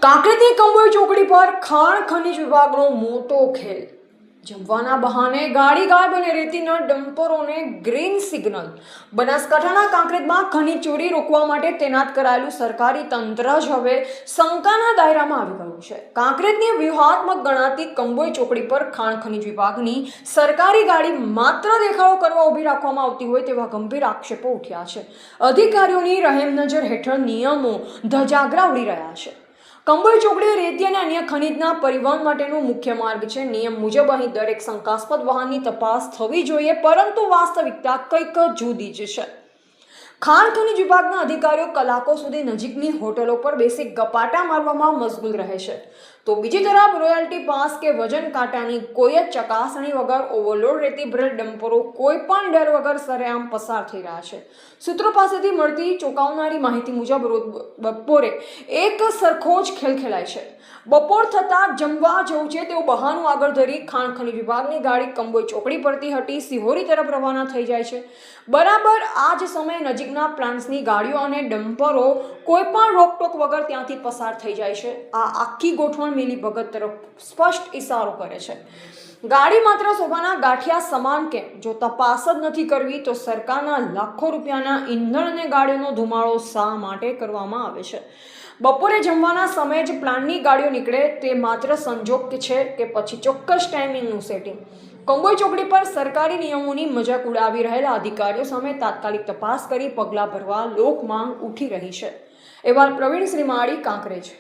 કાંકરેજની કંબોઈ ચોકડી પર ખાણ ખનીજ વિભાગનો મોટો ખેલ। જમવાના બહાને ગાડી ગાયબ અને રેતીના ડમ્પરોને ગ્રીન સિગ્નલ। બનાસકાંઠાના કાંકરેજમાં ખનીજ ચોરી રોકવા માટે તૈનાત કરાયેલું સરકારી તંત્ર જ હવે શંકાના દાયરામાં આવી ગયું છે। કાંકરેજની વ્યૂહાત્મક ગણાતી કંબોઈ ચોકડી પર ખાણ ખનીજ વિભાગની સરકારી ગાડી માત્ર દેખાડો કરવા ઊભી રાખવામાં આવતી હોય તેવા ગંભીર આક્ષેપો ઉઠ્યા છે। અધિકારીઓની રહેમનજર હેઠળ નિયમો ધજાગરા ઉડી રહ્યા છે। કંબોઈ ચોકડી રેતી અને અન્ય ખનીજના પરિવહન માટેનું મુખ્ય માર્ગ છે। નિયમ મુજબ અહીં દરેક શંકાસ્પદ વાહનની તપાસ થવી જોઈએ, પરંતુ વાસ્તવિકતા કંઈક જુદી જ છે। ખાણ ખનીજ વિભાગના અધિકારીઓ કલાકો સુધી નજીકની હોટલો પર બેસી ગપાટા મારવામાં મશગુલ રહે છે, તો બીજી તરફ રોયલ્ટી પાસ કે વજન કાંટાની કોઈ જ ચકાસણી વગર ઓવરલોડ રેતી ભરેલ ડમ્પરો કોઈ પણ ડર વગર સરેઆમ પસાર થઈ રહ્યા છે। સૂત્રો પાસેથી મળતી ચોંકાવનારી માહિતી મુજબ રોજ બપોરે એક સરખો જ ખેલ ખેલાય છે। બપોર થતાં જમવા જવું છે તેવું બહાનું આગળ ધરી ખાણ ખનીજ વિભાગની ગાડી કંબોઈ ચોકડી પરથી હટી સિહોરી તરફ રવાના થઈ જાય છે। બરાબર આ જ સમયે નજીકના પ્લાન્ટ્સની ગાડીઓ અને ડમ્પરો કોઈ પણ રોકટોક વગર ત્યાંથી પસાર થઈ જાય છે। આ આખી ગોઠવણ મિલીભગત તરફ સ્પષ્ટ ઇશારો કરે છે। ગાડી માત્ર શોભાના ગાંઠિયા સમાન કેમ? જો તપાસ જ નથી કરવી તો સરકારના લાખો રૂપિયાના ઈંધણ અને ગાડીઓનો ધુમાડો શા માટે કરવામાં આવે છે? બપોરે જમવાના સમયે જ પ્લાનની ગાડીઓ નીકળે તે માત્ર સંજોગ છે કે પછી ચોક્કસ ટાઈમિંગનું સેટિંગ? કંબોઈ ચોકડી પર સરકારી નિયમોની મજાક ઉડાવી રહેલા અધિકારીઓ સામે તાત્કાલિક તપાસ કરી પગલાં ભરવા લોક માંગ ઉઠી રહી છે। એવા પ્રવીણ શ્રીમાળી, કાંકરેજ।